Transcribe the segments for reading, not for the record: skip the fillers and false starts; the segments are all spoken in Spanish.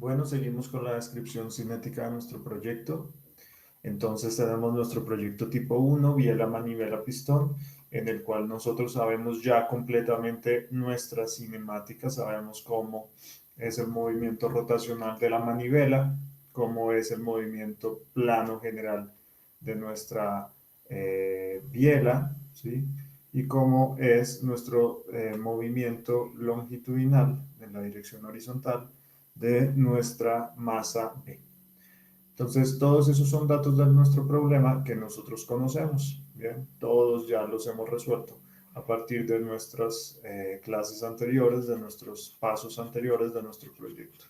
Bueno, seguimos con la descripción cinética de nuestro proyecto. Entonces tenemos nuestro proyecto tipo 1, biela, manivela, pistón, en el cual nosotros sabemos ya completamente nuestra cinemática, sabemos cómo es el movimiento rotacional de la manivela, cómo es el movimiento plano general de nuestra biela, ¿sí? Y cómo es nuestro movimiento longitudinal en la dirección horizontal de nuestra masa B. Entonces, todos esos son datos de nuestro problema que nosotros conocemos. Bien, todos ya los hemos resuelto a partir de nuestras clases anteriores, de nuestros pasos anteriores de nuestro proyecto.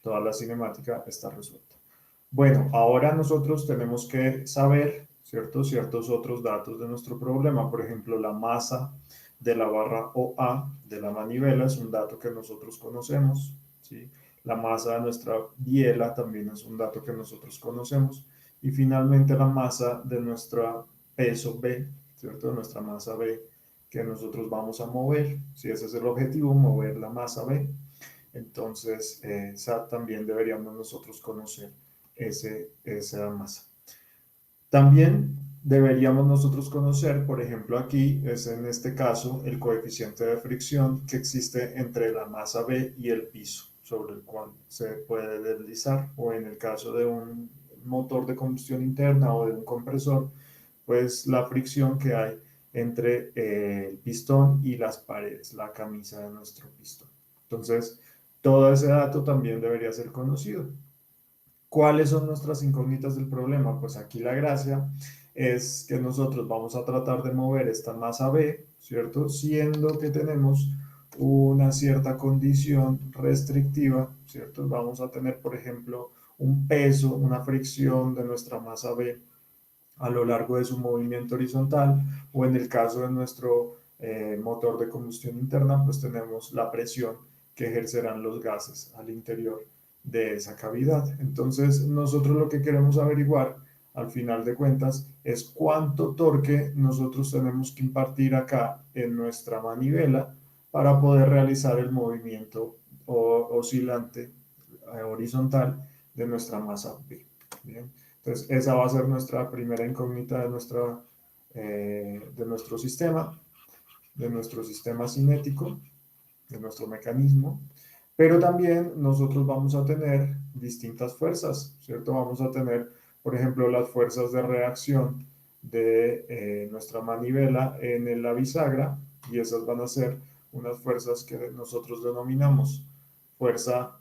Toda la cinemática está resuelta. Bueno, ahora nosotros tenemos que saber, ¿cierto?, ciertos otros datos de nuestro problema. Por ejemplo, la masa de la barra OA de la manivela es un dato que nosotros conocemos, ¿sí? La masa de nuestra biela también es un dato que nosotros conocemos. Y finalmente la masa de nuestro peso B, ¿cierto?, de nuestra masa B que nosotros vamos a mover. Si ese es el objetivo, mover la masa B. Entonces, también deberíamos nosotros conocer esa masa. También deberíamos nosotros conocer, por ejemplo, aquí es en este caso el coeficiente de fricción que existe entre la masa B y el piso sobre el cual se puede deslizar, o en el caso de un motor de combustión interna o de un compresor, pues la fricción que hay entre el pistón y las paredes, la camisa de nuestro pistón. Entonces, todo ese dato también debería ser conocido. ¿Cuáles son nuestras incógnitas del problema? Pues aquí la gracia es que nosotros vamos a tratar de mover esta masa B, ¿cierto? Siendo que tenemos una cierta condición restrictiva, ¿cierto? Vamos a tener, por ejemplo, un peso, una fricción de nuestra masa B a lo largo de su movimiento horizontal, o en el caso de nuestro motor de combustión interna, pues tenemos la presión que ejercerán los gases al interior de esa cavidad. Entonces, nosotros lo que queremos averiguar al final de cuentas es cuánto torque nosotros tenemos que impartir acá en nuestra manivela para poder realizar el movimiento oscilante horizontal de nuestra masa B. Bien. Entonces, esa va a ser nuestra primera incógnita de nuestro sistema cinético, de nuestro mecanismo. Pero también nosotros vamos a tener distintas fuerzas, ¿cierto? Vamos a tener, por ejemplo, las fuerzas de reacción de nuestra manivela en la bisagra, y esas van a ser unas fuerzas que nosotros denominamos fuerza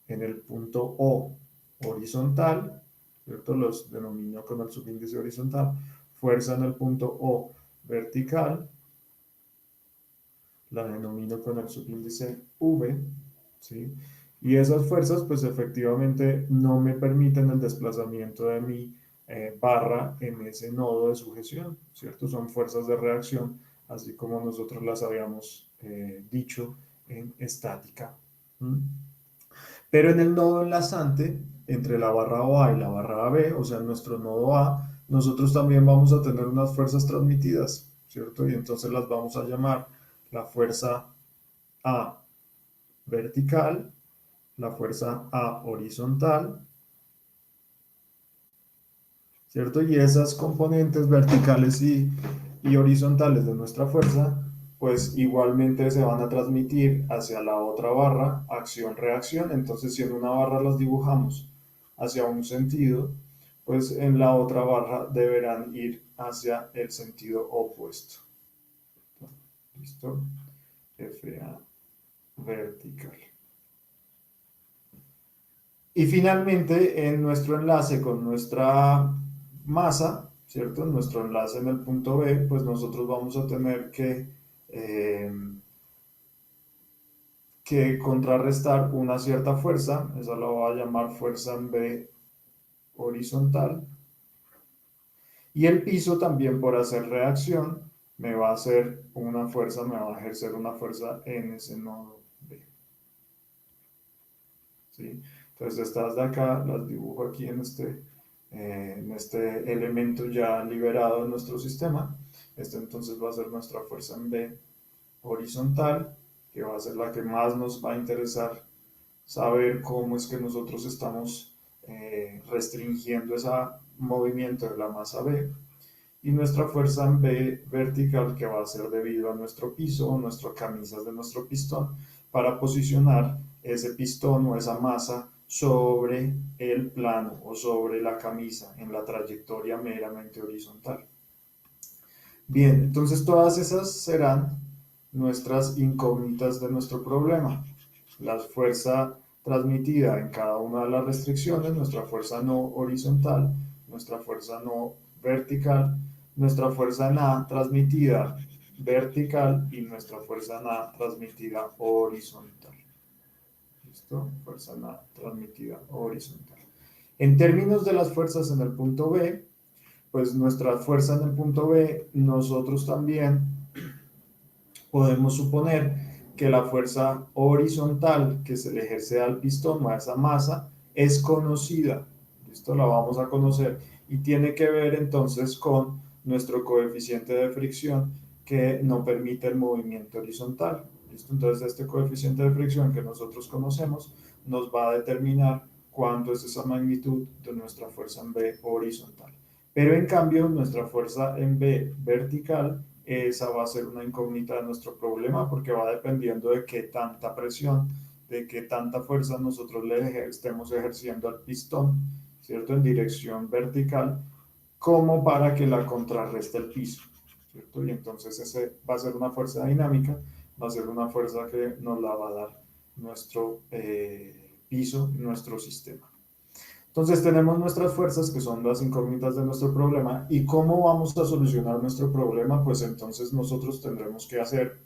en el punto O horizontal, ¿cierto? Los denomino con el subíndice horizontal. Fuerza en el punto O vertical, la denomino con el subíndice V, ¿sí? Y esas fuerzas, pues efectivamente no me permiten el desplazamiento de mi barra en ese nodo de sujeción, ¿cierto? Son fuerzas de reacción, así como nosotros las habíamos dicho en estática. ¿Mm? Pero en el nodo enlazante, entre la barra A y la barra B, o sea, en nuestro nodo A, nosotros también vamos a tener unas fuerzas transmitidas, ¿cierto? Y entonces las vamos a llamar la fuerza A vertical, la fuerza A horizontal, ¿cierto? Y esas componentes verticales y horizontales de nuestra fuerza, pues igualmente se van a transmitir hacia la otra barra, acción-reacción. Entonces, si en una barra las dibujamos hacia un sentido, pues en la otra barra deberán ir hacia el sentido opuesto. ¿Listo? FA vertical. Y finalmente, en nuestro enlace con nuestra masa, ¿cierto? En nuestro enlace en el punto B, pues nosotros vamos a tener eh, que contrarrestar una cierta fuerza, esa la voy a llamar fuerza en B horizontal, y el piso también por hacer reacción me va a hacer una fuerza, me va a ejercer una fuerza en ese nodo B. ¿Sí? Entonces estas de acá las dibujo aquí en este elemento ya liberado de nuestro sistema. Este entonces va a ser nuestra fuerza en B horizontal, que va a ser la que más nos va a interesar saber cómo es que nosotros estamos restringiendo ese movimiento de la masa B, y nuestra fuerza en B vertical, que va a ser debido a nuestro piso o nuestras camisas de nuestro pistón, para posicionar ese pistón o esa masa sobre el plano o sobre la camisa en la trayectoria meramente horizontal. Bien, entonces todas esas serán nuestras incógnitas de nuestro problema. La fuerza transmitida en cada una de las restricciones, nuestra fuerza no horizontal, nuestra fuerza no vertical, nuestra fuerza en A transmitida vertical y nuestra fuerza en A transmitida horizontal. ¿Listo? Fuerza en A transmitida horizontal. En términos de las fuerzas en el punto B, pues nuestra fuerza en el punto B, nosotros también podemos suponer que la fuerza horizontal que se le ejerce al pistón o a esa masa es conocida. Esto la vamos a conocer y tiene que ver entonces con nuestro coeficiente de fricción que no permite el movimiento horizontal. ¿Listo? Entonces este coeficiente de fricción que nosotros conocemos nos va a determinar cuánto es esa magnitud de nuestra fuerza en B horizontal. Pero en cambio nuestra fuerza en B vertical, esa va a ser una incógnita de nuestro problema porque va dependiendo de qué tanta presión, de qué tanta fuerza nosotros le estemos ejerciendo al pistón, ¿cierto? En dirección vertical, como para que la contrarreste el piso, ¿cierto? Y entonces ese va a ser una fuerza dinámica, va a ser una fuerza que nos la va a dar nuestro piso, nuestro sistema. Entonces tenemos nuestras fuerzas, que son las incógnitas de nuestro problema, y cómo vamos a solucionar nuestro problema, pues entonces nosotros tendremos que hacer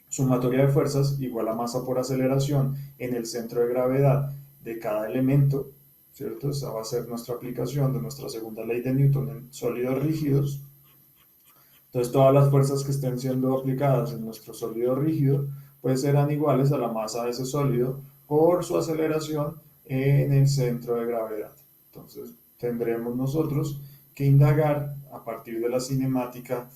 sumatoria de fuerzas igual a masa por aceleración en el centro de gravedad de cada elemento, ¿cierto? Esa va a ser nuestra aplicación de nuestra segunda ley de Newton en sólidos rígidos. Entonces todas las fuerzas que estén siendo aplicadas en nuestro sólido rígido, pues serán iguales a la masa de ese sólido por su aceleración en el centro de gravedad. Entonces tendremos nosotros que indagar a partir de la cinemática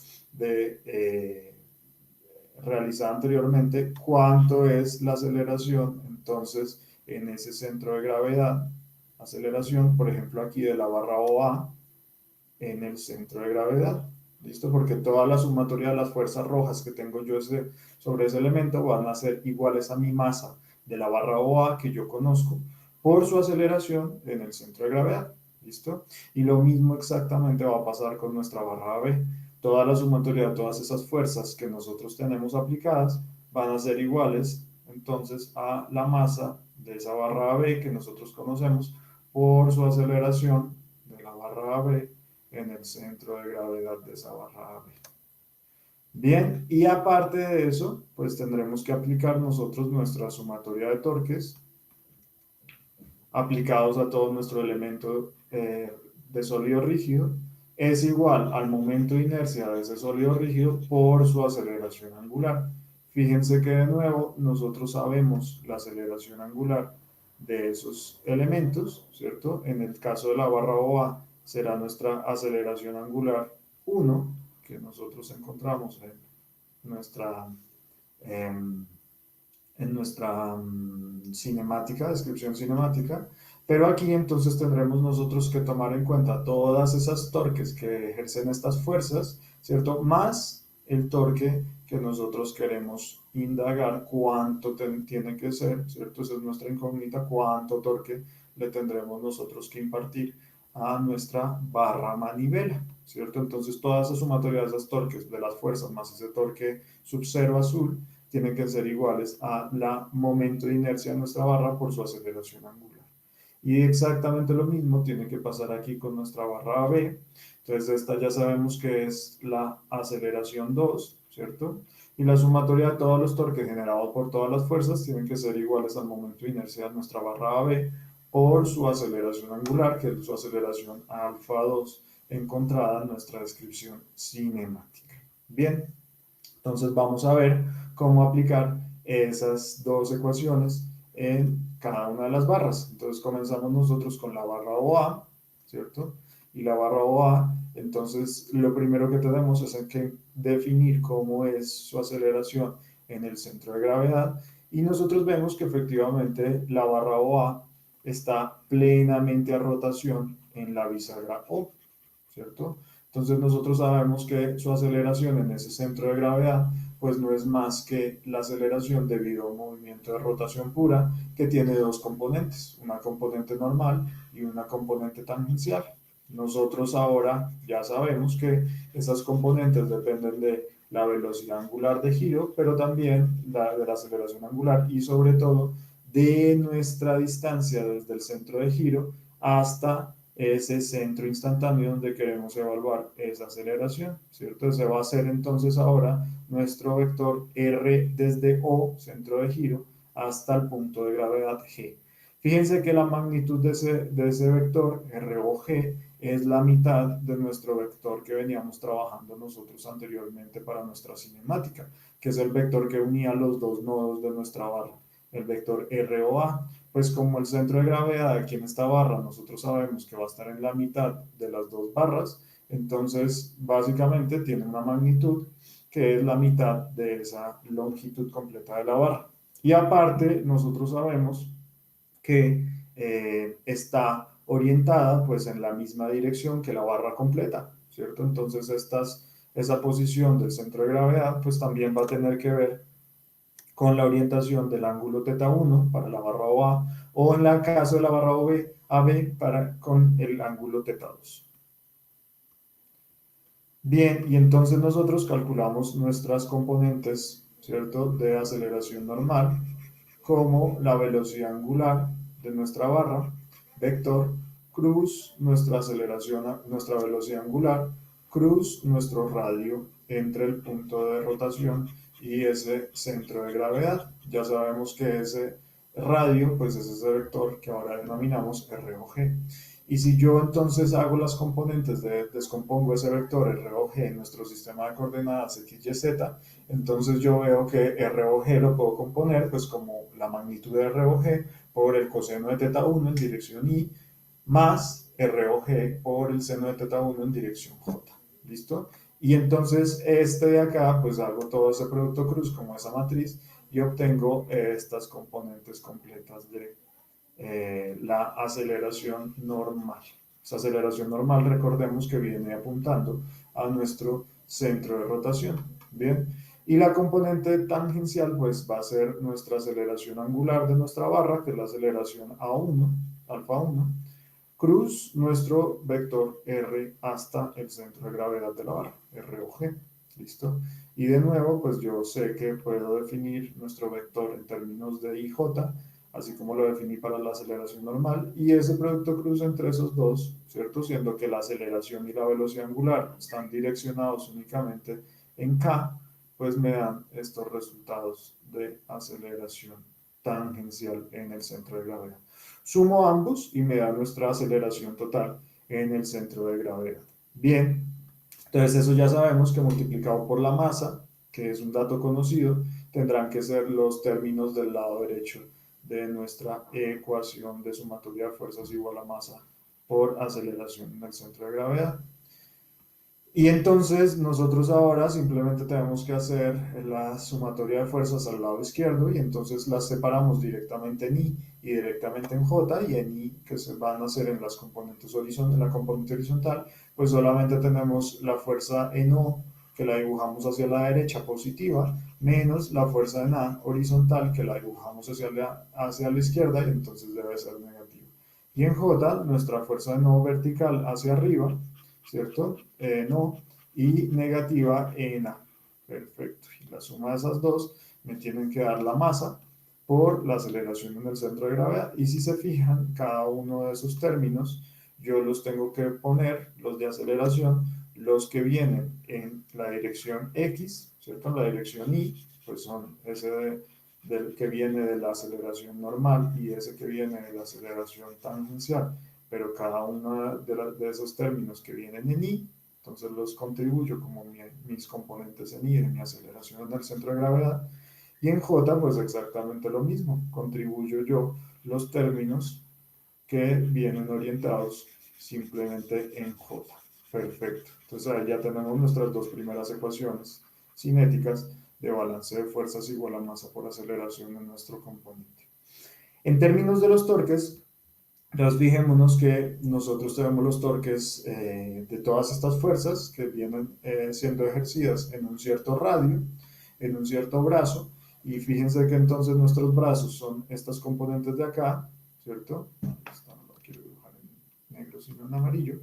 realizada anteriormente cuánto es la aceleración entonces en ese centro de gravedad, aceleración por ejemplo aquí de la barra OA en el centro de gravedad. ¿Listo? Porque toda la sumatoria de las fuerzas rojas que tengo yo sobre ese elemento van a ser iguales a mi masa de la barra OA que yo conozco por su aceleración en el centro de gravedad. ¿Listo? Y lo mismo exactamente va a pasar con nuestra barra AB. Toda la sumatoria de todas esas fuerzas que nosotros tenemos aplicadas van a ser iguales entonces a la masa de esa barra AB que nosotros conocemos por su aceleración de la barra AB en el centro de gravedad de esa barra AB. Bien, y aparte de eso, pues tendremos que aplicar nosotros nuestra sumatoria de torques aplicados a todo nuestro elemento de sólido rígido es igual al momento de inercia de ese sólido rígido por su aceleración angular. Fíjense que de nuevo nosotros sabemos la aceleración angular de esos elementos, ¿cierto? En el caso de la barra OA será nuestra aceleración angular 1, que nosotros encontramos nuestra, en nuestra cinemática, descripción cinemática, pero aquí entonces tendremos nosotros que tomar en cuenta todas esas torques que ejercen estas fuerzas, ¿cierto? Más el torque que nosotros queremos indagar cuánto tiene que ser, ¿cierto? Esa es nuestra incógnita, cuánto torque le tendremos nosotros que impartir a nuestra barra manivela, ¿cierto? Entonces toda esa sumatoria de esas torques, de las fuerzas más ese torque sub cero azul, tienen que ser iguales a la momento de inercia de nuestra barra por su aceleración angular. Y exactamente lo mismo tiene que pasar aquí con nuestra barra AB. Entonces esta ya sabemos que es la aceleración 2, ¿cierto? Y la sumatoria de todos los torques generados por todas las fuerzas tienen que ser iguales al momento de inercia de nuestra barra AB por su aceleración angular, que es su aceleración alfa 2 encontrada en nuestra descripción cinemática. Bien, entonces vamos a ver cómo aplicar esas dos ecuaciones en cada una de las barras. Entonces comenzamos nosotros con la barra OA, ¿cierto? Y la barra OA, entonces lo primero que tenemos es que definir cómo es su aceleración en el centro de gravedad Y nosotros vemos que efectivamente la barra OA está plenamente a rotación en la bisagra O, ¿cierto? Entonces nosotros sabemos que su aceleración en ese centro de gravedad pues no es más que la aceleración debido a un movimiento de rotación pura que tiene dos componentes, una componente normal y una componente tangencial. Nosotros ahora ya sabemos que esas componentes dependen de la velocidad angular de giro, pero también de la aceleración angular y sobre todo de nuestra distancia desde el centro de giro hasta ese centro instantáneo donde queremos evaluar esa aceleración, ¿cierto? Ese va a ser entonces ahora nuestro vector R desde O, centro de giro, hasta el punto de gravedad G. Fíjense que la magnitud de ese vector, R o G, es la mitad de nuestro vector que veníamos trabajando nosotros anteriormente para nuestra cinemática, que es el vector que unía los dos nodos de nuestra barra, el vector R o A. Pues como el centro de gravedad aquí en esta barra nosotros sabemos que va a estar en la mitad de las dos barras, entonces básicamente tiene una magnitud que es la mitad de esa longitud completa de la barra. Y aparte nosotros sabemos que está orientada pues en la misma dirección que la barra completa, ¿cierto? Entonces esa posición del centro de gravedad pues también va a tener que ver con la orientación del ángulo θ1 para la barra OA o en el caso de la barra OB, AB con el ángulo θ2. Bien, y entonces nosotros calculamos nuestras componentes, ¿cierto?, de aceleración normal, como la velocidad angular de nuestra barra, vector, cruz, nuestra aceleración, nuestra velocidad angular, cruz, nuestro radio entre el punto de rotación y ese centro de gravedad. Ya sabemos que ese radio, pues es ese vector que ahora denominamos R o G. Y si yo entonces hago las componentes, descompongo ese vector R o G en nuestro sistema de coordenadas X, Y, Z, entonces yo veo que R o G lo puedo componer pues como la magnitud de R o G por el coseno de θ1 en dirección Y más R o G por el seno de θ1 en dirección J. ¿Listo? Y entonces este de acá pues hago todo ese producto cruz como esa matriz y obtengo estas componentes completas de la aceleración normal. Esa aceleración normal, recordemos que viene apuntando a nuestro centro de rotación. Bien, y la componente tangencial, pues va a ser nuestra aceleración angular de nuestra barra, que es la aceleración A1, alfa 1, cruz nuestro vector R hasta el centro de gravedad de la barra, R o G. ¿Listo? Y de nuevo, pues yo sé que puedo definir nuestro vector en términos de IJ, así como lo definí para la aceleración normal, y ese producto cruz entre esos dos, ¿cierto? Siendo que la aceleración y la velocidad angular están direccionados únicamente en K, pues me dan estos resultados de aceleración tangencial en el centro de gravedad. Sumo ambos y me da nuestra aceleración total en el centro de gravedad. Bien, entonces eso ya sabemos que multiplicado por la masa, que es un dato conocido, tendrán que ser los términos del lado derecho de nuestra ecuación de sumatoria de fuerzas igual a masa por aceleración en el centro de gravedad. Y entonces nosotros ahora simplemente tenemos que hacer la sumatoria de fuerzas al lado izquierdo y entonces las separamos directamente en I y directamente en J, y en I que se van a hacer en las componentes en la componente horizontal, pues solamente tenemos la fuerza en O que la dibujamos hacia la derecha positiva, menos la fuerza en A horizontal que la dibujamos hacia la izquierda y entonces debe ser negativa. Y en J nuestra fuerza en O vertical hacia arriba, ¿cierto? No, y negativa en A. Perfecto. Y la suma de esas dos me tienen que dar la masa por la aceleración en el centro de gravedad. Y si se fijan, cada uno de esos términos, yo los tengo que poner, los de aceleración, los que vienen en la dirección X, ¿cierto? En la dirección Y, pues son ese del que viene de la aceleración normal y ese que viene de la aceleración tangencial, pero cada uno de esos términos que vienen en I, entonces los contribuyo como mis componentes en I de mi aceleración en el centro de gravedad, y en J pues exactamente lo mismo, contribuyo yo los términos que vienen orientados simplemente en J. Perfecto, entonces ahí ya tenemos nuestras dos primeras ecuaciones cinéticas de balance de fuerzas igual a masa por aceleración en nuestro componente. En términos de los torques, entonces fijémonos que nosotros tenemos los torques de todas estas fuerzas que vienen siendo ejercidas en un cierto radio, en un cierto brazo, y fíjense que entonces nuestros brazos son estas componentes de acá, ¿cierto? Esta no lo quiero dibujar en negro sino en amarillo.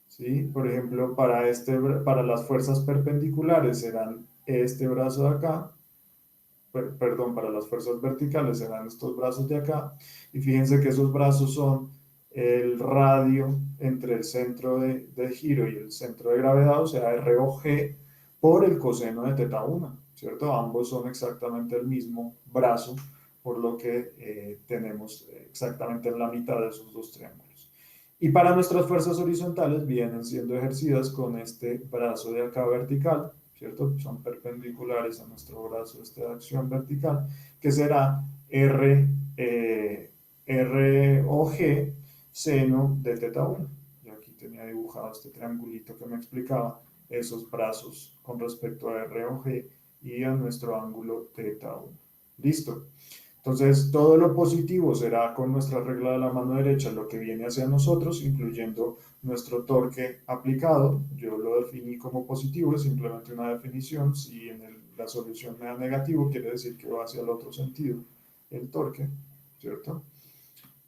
¿Sí? Por ejemplo, para las fuerzas perpendiculares serán este brazo de acá, perdón, para las fuerzas verticales serán estos brazos de acá, y fíjense que esos brazos son el radio entre el centro de giro y el centro de gravedad, o sea, R o G, por el coseno de teta 1, ¿cierto? Ambos son exactamente el mismo brazo, por lo que tenemos exactamente en la mitad de esos dos triángulos. Y para nuestras fuerzas horizontales vienen siendo ejercidas con este brazo de acá vertical, ¿cierto? Son perpendiculares a nuestro brazo de acción vertical, que será R o G seno de teta 1. Y aquí tenía dibujado este triangulito que me explicaba esos brazos con respecto a R o G y a nuestro ángulo teta 1. Listo. Entonces, todo lo positivo será con nuestra regla de la mano derecha lo que viene hacia nosotros, incluyendo nuestro torque aplicado. Yo lo definí como positivo, es simplemente una definición. Si la solución me da negativo, quiere decir que va hacia el otro sentido el torque, ¿cierto?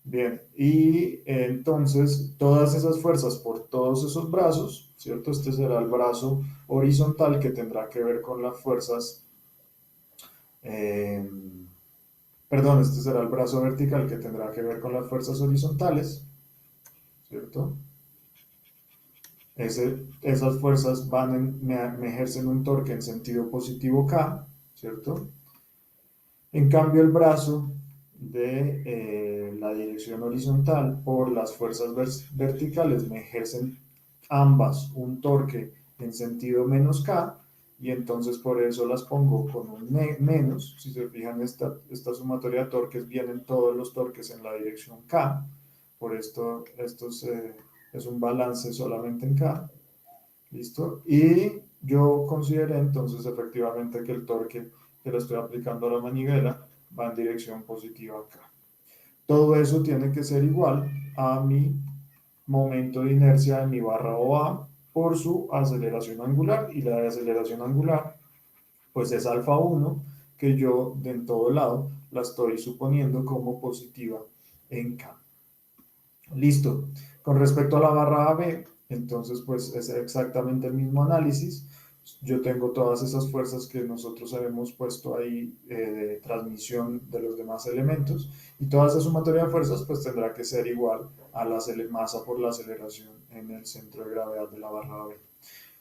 Bien, y entonces todas esas fuerzas por todos esos brazos, ¿cierto? Este será el brazo horizontal que tendrá que ver con las fuerzas... Eh, Perdón, este será el brazo vertical que tendrá que ver con las fuerzas horizontales, ¿cierto? Esas fuerzas me ejercen un torque en sentido positivo K, ¿cierto? En cambio, el brazo de la dirección horizontal por las fuerzas verticales me ejercen ambas un torque en sentido menos K, y entonces por eso las pongo con un menos. Si se fijan, esta sumatoria de torques vienen todos los torques en la dirección K, por esto es un balance solamente en K, ¿listo? Y yo consideré entonces efectivamente que el torque que le estoy aplicando a la manivela va en dirección positiva acá. Todo eso tiene que ser igual a mi momento de inercia de mi barra OA por su aceleración angular, y la de aceleración angular pues es alfa 1, que yo de en todo lado la estoy suponiendo como positiva en K. Listo. Con respecto a la barra AB, entonces pues es exactamente el mismo análisis. Yo tengo todas esas fuerzas que nosotros hemos puesto ahí de transmisión de los demás elementos, y toda esa sumatoria de fuerzas pues tendrá que ser igual a la masa por la aceleración en el centro de gravedad de la barra AB.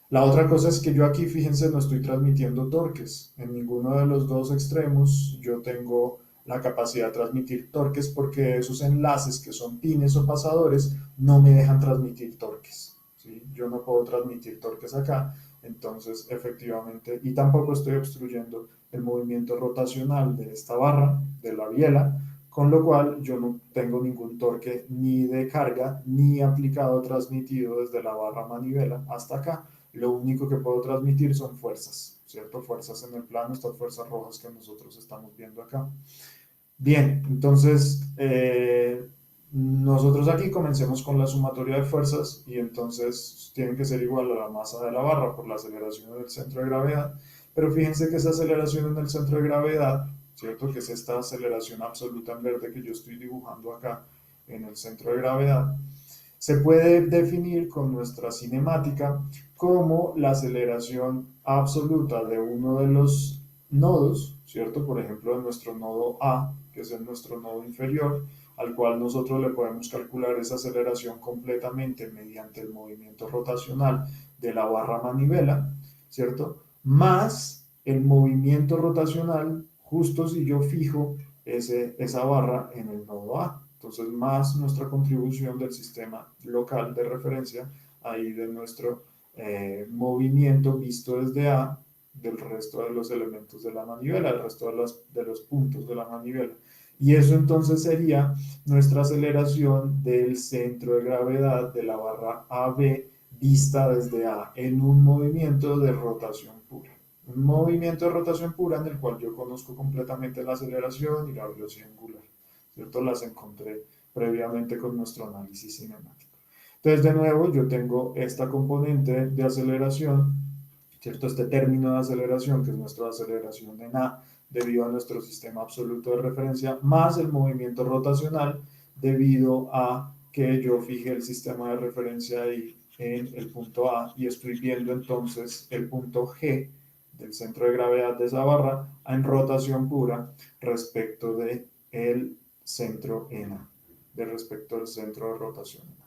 La otra cosa es que yo aquí, fíjense, no estoy transmitiendo torques. En ninguno de los dos extremos yo tengo la capacidad de transmitir torques, porque esos enlaces que son pines o pasadores no me dejan transmitir torques, ¿sí? Yo no puedo transmitir torques acá, entonces efectivamente, y tampoco estoy obstruyendo el movimiento rotacional de esta barra, de la biela, con lo cual yo no tengo ningún torque ni de carga ni aplicado transmitido desde la barra manivela hasta acá. Lo único que puedo transmitir son fuerzas, ¿cierto? Fuerzas en el plano, estas fuerzas rojas que nosotros estamos viendo acá. Bien, entonces nosotros aquí comencemos con la sumatoria de fuerzas, y entonces tienen que ser igual a la masa de la barra por la aceleración en el centro de gravedad, pero fíjense que esa aceleración en el centro de gravedad, ¿cierto? Que es esta aceleración absoluta en verde que yo estoy dibujando acá en el centro de gravedad, se puede definir con nuestra cinemática como la aceleración absoluta de uno de los nodos, ¿cierto? Por ejemplo, de nuestro nodo A, que es nuestro nodo inferior, al cual nosotros le podemos calcular esa aceleración completamente mediante el movimiento rotacional de la barra manivela, ¿cierto? Más el movimiento rotacional justo si yo fijo esa barra en el nodo A. Entonces, más nuestra contribución del sistema local de referencia, ahí de nuestro movimiento visto desde A, del resto de los elementos de la manivela, del resto de los puntos de la manivela. Y eso entonces sería nuestra aceleración del centro de gravedad de la barra AB vista desde A en un movimiento de rotación pura. Un movimiento de rotación pura en el cual yo conozco completamente la aceleración y la velocidad angular, ¿cierto? Las encontré previamente con nuestro análisis cinemático. Entonces, de nuevo, yo tengo esta componente de aceleración, ¿cierto? Este término de aceleración, que es nuestra aceleración en A, debido a nuestro sistema absoluto de referencia, más el movimiento rotacional, debido a que yo fijé el sistema de referencia ahí en el punto A y estoy viendo entonces el punto G del centro de gravedad de esa barra en rotación pura respecto del centro en A, de respecto al centro de rotación en A.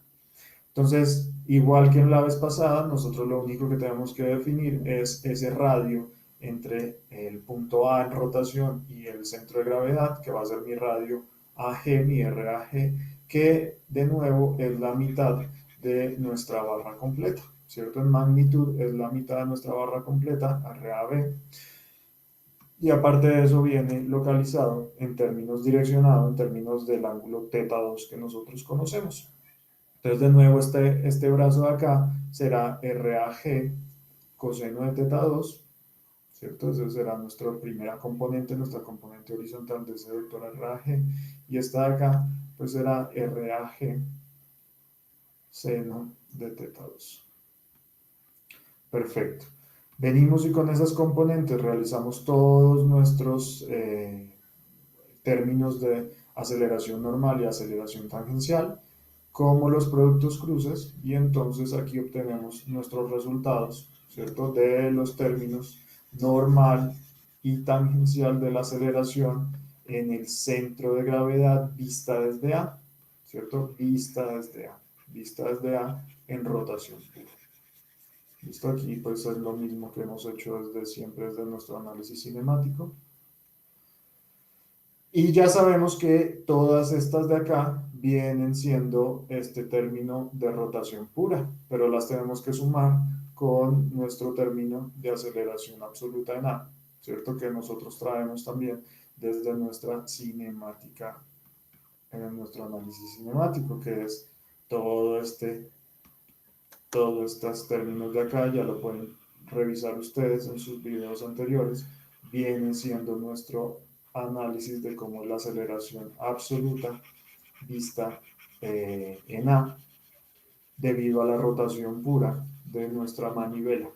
Entonces, igual que en la vez pasada, nosotros lo único que tenemos que definir es ese radio entre el punto A en rotación y el centro de gravedad, que va a ser mi radio AG, mi RAG, que de nuevo es la mitad de nuestra barra completa, ¿cierto? En magnitud es la mitad de nuestra barra completa, RAB, y aparte de eso viene localizado en términos direccionados, en términos del ángulo θ2 que nosotros conocemos. Entonces, de nuevo, este brazo de acá será RAG coseno de θ2, ¿cierto? Esa será nuestra primera componente, nuestra componente horizontal de ese vector RAG. Y esta de acá, pues será RAG seno de θ2. Perfecto. Venimos y con esas componentes realizamos todos nuestros términos de aceleración normal y aceleración tangencial, como los productos cruces, y entonces aquí obtenemos nuestros resultados, ¿cierto? De los términos normal y tangencial de la aceleración en el centro de gravedad vista desde A, ¿cierto? Vista desde A en rotación pura. Listo, aquí pues es lo mismo que hemos hecho desde siempre, desde nuestro análisis cinemático. Y ya sabemos que todas estas de acá vienen siendo este término de rotación pura, pero las tenemos que sumar con nuestro término de aceleración absoluta en A, ¿cierto? Que nosotros traemos también desde nuestra cinemática, en nuestro análisis cinemático, que es todos estos términos de acá, ya lo pueden revisar ustedes en sus videos anteriores, vienen siendo nuestro análisis de cómo la aceleración absoluta vista en A debido a la rotación pura de nuestra manivela,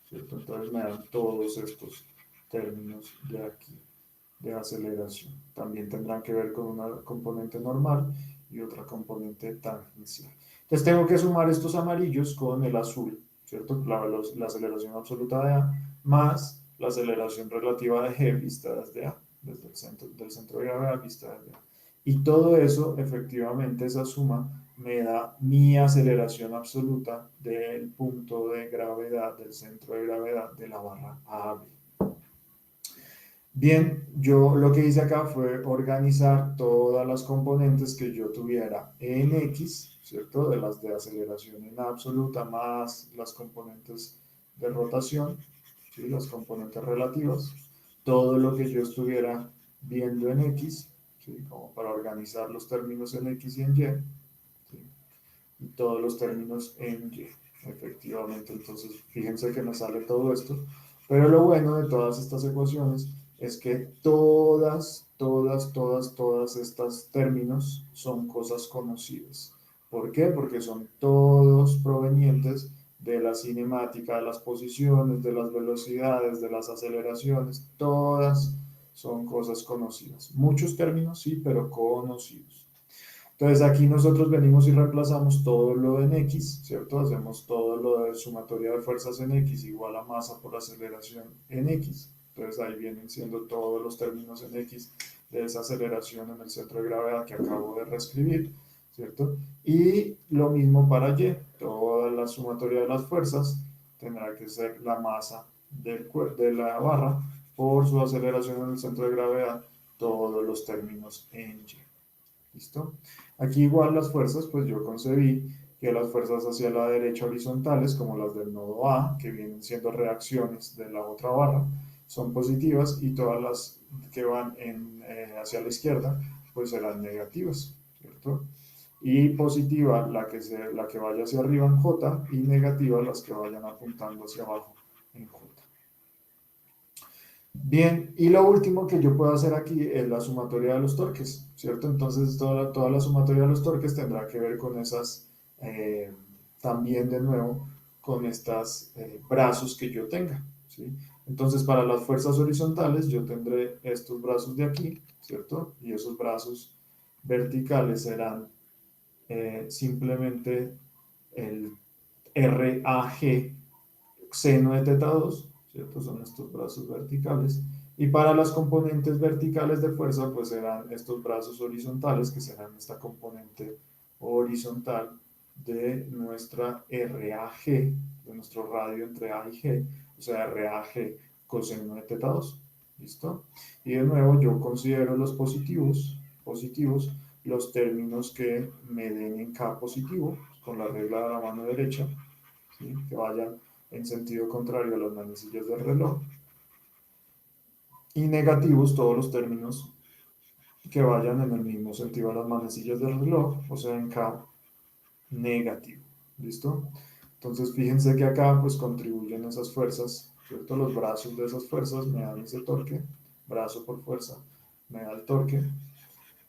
¿cierto? Entonces me dan todos estos términos de aquí de aceleración. También tendrán que ver con una componente normal y otra componente tangencial. Entonces tengo que sumar estos amarillos con el azul, ¿cierto? La aceleración absoluta de A más la aceleración relativa de G vista desde A, desde el centro de gravedad vista desde A. Y todo eso, efectivamente, esa suma me da mi aceleración absoluta del punto de gravedad, del centro de gravedad de la barra AB. Bien, yo lo que hice acá fue organizar todas las componentes que yo tuviera en X, ¿cierto? De las de aceleración en absoluta más las componentes de rotación, ¿sí? Las componentes relativas, todo lo que yo estuviera viendo en X, ¿sí? Como para organizar los términos en X y en Y, ¿sí? Y todos los términos en Y, efectivamente. Entonces, fíjense que me sale todo esto, pero lo bueno de todas estas ecuaciones es que todas estas términos son cosas conocidas. ¿Por qué? Porque son todos provenientes de la cinemática, de las posiciones, de las velocidades, de las aceleraciones, todas son cosas conocidas. Muchos términos sí, pero conocidos. Entonces aquí nosotros venimos y reemplazamos todo lo en X, ¿cierto? Hacemos todo lo de sumatoria de fuerzas en X igual a masa por aceleración en X. Entonces ahí vienen siendo todos los términos en X de esa aceleración en el centro de gravedad que acabo de reescribir, ¿cierto? Y lo mismo para Y, toda la sumatoria de las fuerzas tendrá que ser la masa de la barra por su aceleración en el centro de gravedad, todos los términos en Y. ¿Listo? Aquí igual las fuerzas, pues yo concebí que las fuerzas hacia la derecha horizontales, como las del nodo A, que vienen siendo reacciones de la otra barra, son positivas y todas las que van hacia la izquierda, pues serán negativas, ¿cierto? Y positiva la que vaya hacia arriba en J y negativa las que vayan apuntando hacia abajo en J. Bien, y lo último que yo puedo hacer aquí es la sumatoria de los torques, ¿cierto? Entonces toda la sumatoria de los torques tendrá que ver con esas, también de nuevo, con estos brazos que yo tenga, ¿sí? Entonces para las fuerzas horizontales yo tendré estos brazos de aquí, ¿cierto? Y esos brazos verticales serán simplemente el RAG seno de teta 2, ¿cierto? Son estos brazos verticales. Y para las componentes verticales de fuerza, pues serán estos brazos horizontales, que serán esta componente horizontal de nuestra RAG, de nuestro radio entre A y G, o sea, RAG coseno de teta 2. ¿Listo? Y de nuevo yo considero los positivos los términos que me den en K positivo, con la regla de la mano derecha, ¿sí? Que vayan en sentido contrario a las manecillas del reloj, y negativos todos los términos que vayan en el mismo sentido a las manecillas del reloj, o sea, en K negativo. ¿Listo? Entonces, fíjense que acá pues contribuyen esas fuerzas, ¿cierto? Los brazos de esas fuerzas me dan ese torque, brazo por fuerza me da el torque,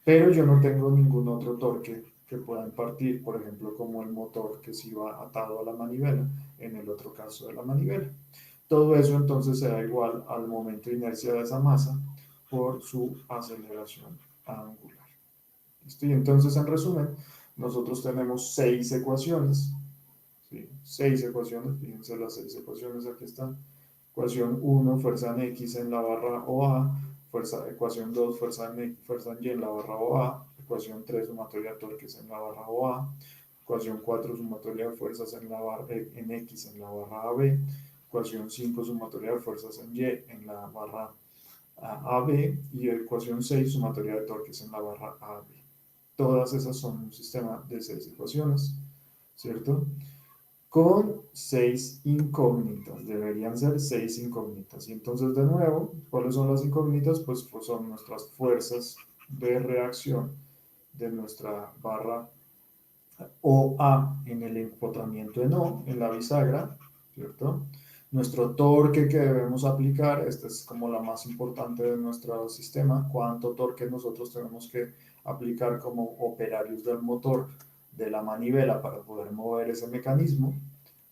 pero yo no tengo ningún otro torque que pueda impartir, por ejemplo, como el motor que sí va atado a la manivela, en el otro caso de la manivela. Todo eso entonces será igual al momento de inercia de esa masa por su aceleración angular. ¿Listo? Y entonces, en resumen, nosotros tenemos seis ecuaciones, ¿sí? Seis ecuaciones, fíjense las seis ecuaciones, aquí están. Ecuación 1, fuerza en X en la barra OA. Ecuación 2, fuerza en Y en la barra OA. Ecuación 3, sumatoria de torques en la barra OA. Ecuación 4, sumatoria de fuerzas en X en la barra AB. Ecuación 5, sumatoria de fuerzas en Y en la barra AB. Y ecuación 6, sumatoria de torques en la barra AB. Todas esas son un sistema de seis ecuaciones, ¿cierto? Con seis incógnitas, deberían ser seis incógnitas. Y entonces, de nuevo, ¿cuáles son las incógnitas? Pues son nuestras fuerzas de reacción de nuestra barra OA en el empotramiento en O, en la bisagra, ¿cierto? Nuestro torque que debemos aplicar, esta es como la más importante de nuestro sistema, cuánto torque nosotros tenemos que aplicar como operarios del motor de la manivela para poder mover ese mecanismo,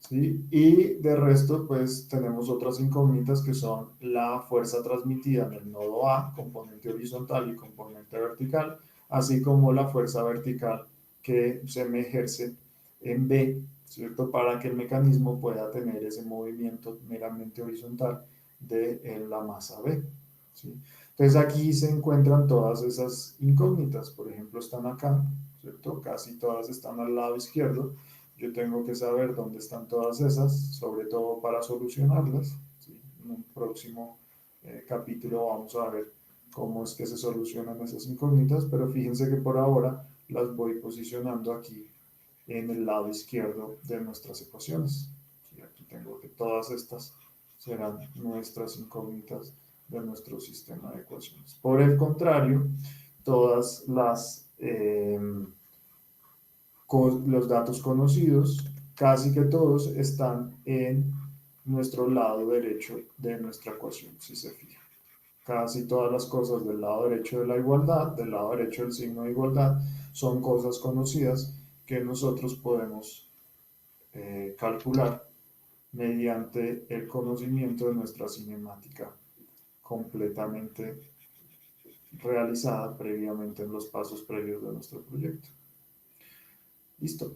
¿sí? Y de resto, pues tenemos otras incógnitas que son la fuerza transmitida en el nodo A, componente horizontal y componente vertical, así como la fuerza vertical que se me ejerce en B, ¿cierto? Para que el mecanismo pueda tener ese movimiento meramente horizontal de la masa B, ¿sí? Entonces aquí se encuentran todas esas incógnitas, por ejemplo, están acá, ¿cierto? Casi todas están al lado izquierdo. Yo tengo que saber dónde están todas esas, sobre todo para solucionarlas, ¿sí? En un próximo capítulo vamos a ver cómo es que se solucionan esas incógnitas, pero fíjense que por ahora las voy posicionando aquí en el lado izquierdo de nuestras ecuaciones. Y aquí tengo que todas estas serán nuestras incógnitas de nuestro sistema de ecuaciones. Por el contrario, todas los datos conocidos, casi que todos están en nuestro lado derecho de nuestra ecuación, si se fijan. Casi todas las cosas del lado derecho de la igualdad, del lado derecho del signo de igualdad, son cosas conocidas que nosotros podemos calcular mediante el conocimiento de nuestra cinemática completamente realizada previamente en los pasos previos de nuestro proyecto. Listo.